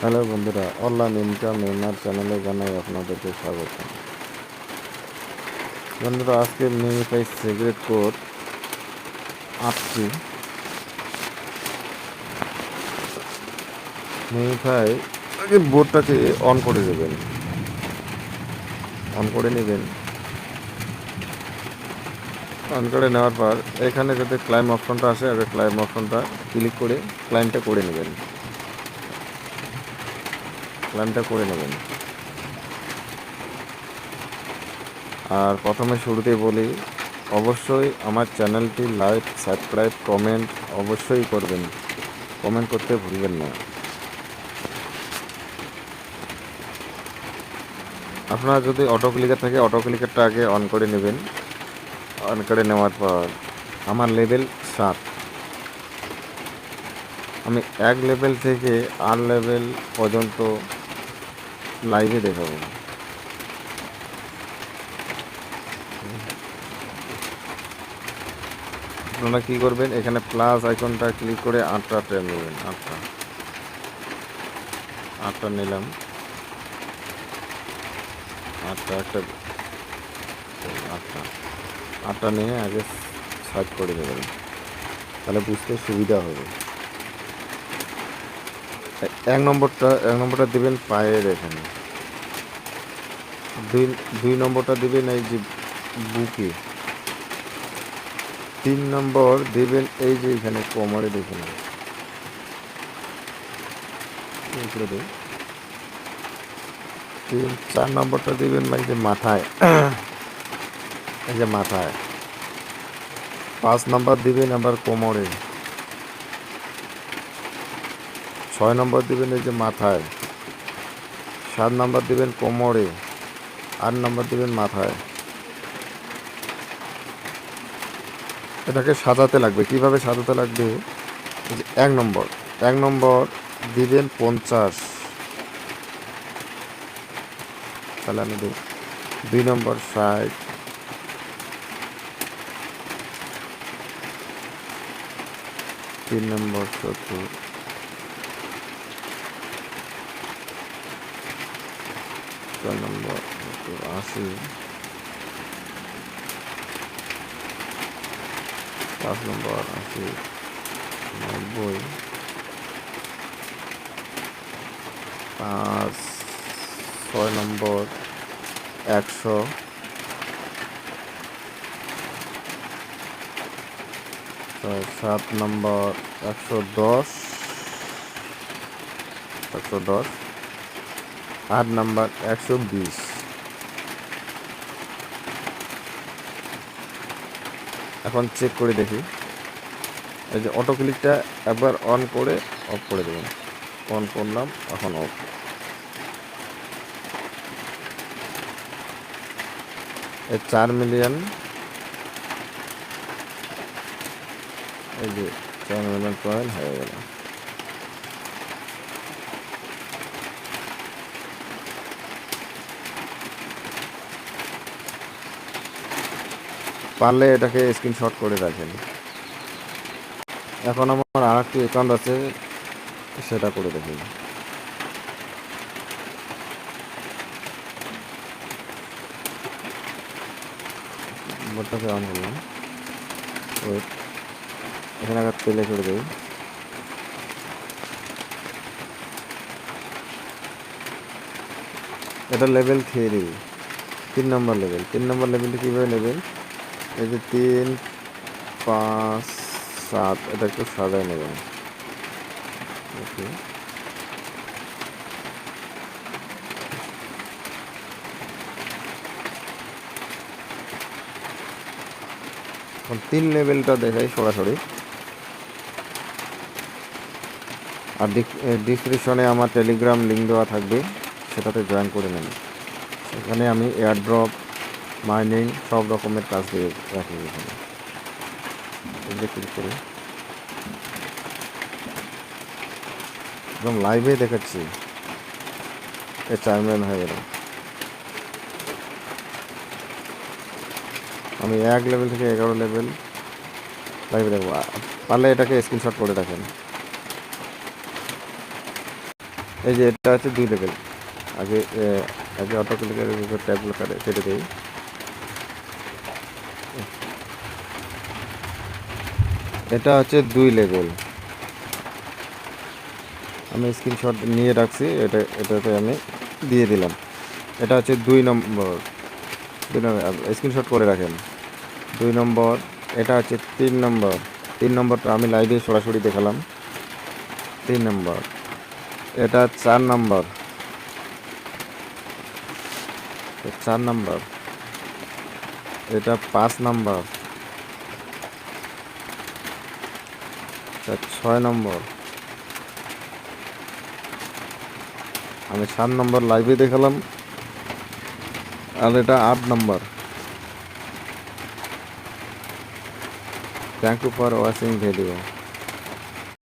Hello বন্ধুরা, online income এনার চ্যানেলে জানাই আপনাদেরকে স্বাগত। বন্ধুরা, আজকে মিনিফাই সিগারেট কোড 8টি মিনিফাই বোর্ডটাকে অন করে দেবেন, অন করে নেবেন। অন করে নেওয়ার পর এখানে যদি ক্লাইম অপশনটা আসে, আগে ক্লাইম অপশনটা ক্লিক করে ক্লাইমটা করে নেবেন, ক্লাইমটা করে নেবেন। আর প্রথমে শুরুতেই বলি, অবশ্যই আমার চ্যানেলটি লাইক, সাবস্ক্রাইব, কমেন্ট অবশ্যই করবেন, কমেন্ট করতে ভুলবেন না। আপনার যদি অটো ক্লিকার থাকে, অটো ক্লিকারটা আগে অন করে নেবেন। অন করে নেওয়ার পর আমার লেভেল 7, আমি 1 লেভেল থেকে 8 লেভেল পর্যন্ত লাইভে দেখাবো। আপনারা কী করবেন, এখানে প্লাস আইকনটা ক্লিক করে 8টা ট্যাব নেবেন। 8টা নিলাম, 8টা একটা 8টা 8টা নিয়ে আগে সার্চ করে নেবেন, তাহলে বুঝতে সুবিধা হবে। এক নম্বরটা দেবেন পায়ের এখানে, দুই নম্বরটা দেবেন এই যে বুকে, 3 নম্বর দেবেন এই যে এখানে কোমরে, দেখুন 4 নম্বরটা দেবেন এই যে মাথায়, এই যে মাথায়। 5 নম্বর দিবেন আবার কোমরে। 6 নম্বর দিবেন এই যে মাথায়। 7 নম্বর দিবেন কোমরে। 8 নম্বর দিবেন মাথায়। এটাকে সাজাতে লাগবে। কিভাবে সাজাতে লাগবে? এই যে 1 নম্বর দিবেন 50, তাহলে আমি দিই 2 নম্বর 60, 3 নম্বর 70, 4 নম্বর 80, 5 নম্বর 80, 90, 6 নম্বর 100, 7 নম্বর 110, 8 নম্বর 120। এখন চেক করে দেখি, এই যে অটো ক্লিকটা একবার অন করে অফ করে দেবেন। অন করলাম, এখন অফ। এই 4 মিলিয়ন, এই যে 4 মিলিয়ন কয়েন হয়ে গেল। পারলে এটাকে স্ক্রিনশট করে রাখেন। এখন আমার আর একটি অ্যাকাউন্ট আছে, সেটা করে দেখুন। বোর্ডটাকে অন করলাম, ওয়েট, এখানে আগে প্লে করে দেই। এটা লেভেল 3 নম্বর লেভেল। 3 নম্বর লেভেলটা কীভাবে নেবেন? এই যে 3, 5, 7 এটা একটু সাজায় নেবেন। ওকে, এখন 3 লেভেলটা দেখাই সরাসরি। আর ডিসক্রিপশনে আমার টেলিগ্রাম লিঙ্ক দেওয়া থাকবে, সেটাতে জয়েন করে নেন। সেখানে আমি এয়ারড্রপ, মাইনিং সব রকমের কাজ দিয়ে রাখি। এখানে ক্লিক করে একদম লাইভে দেখাচ্ছি। এই 4 মিলিয়ন হয়ে গেল। আমি 1 লেভেল থেকে 11 লেভেল লাইভে দেখবো। পারলে এটাকে স্ক্রিনশট করে রাখেন। এই যে এটা আছে 2 লেভেল। আগে আগে অটো ক্লিকের উপর ট্যাবগুলো কেটে দেই। এটা হচ্ছে 2 লেভেল। আমি স্ক্রিনশট নিয়ে রাখছি, এটাতে আমি দিয়ে দিলাম। এটা হচ্ছে 2 নম্বর, স্ক্রিনশট করে রাখেন। 2 নম্বর। এটা হচ্ছে 3 নম্বর। 3 নম্বরটা আমি লাইভে সরাসরি দেখালাম। 3 নম্বর। এটা 4 নম্বর। 4 নম্বর। এটা 5 নম্বর। এটা 6 নম্বর। আমি 7 নম্বর লাইভে দেখালাম। আর এটা 8 নম্বর। Thank you for watching video.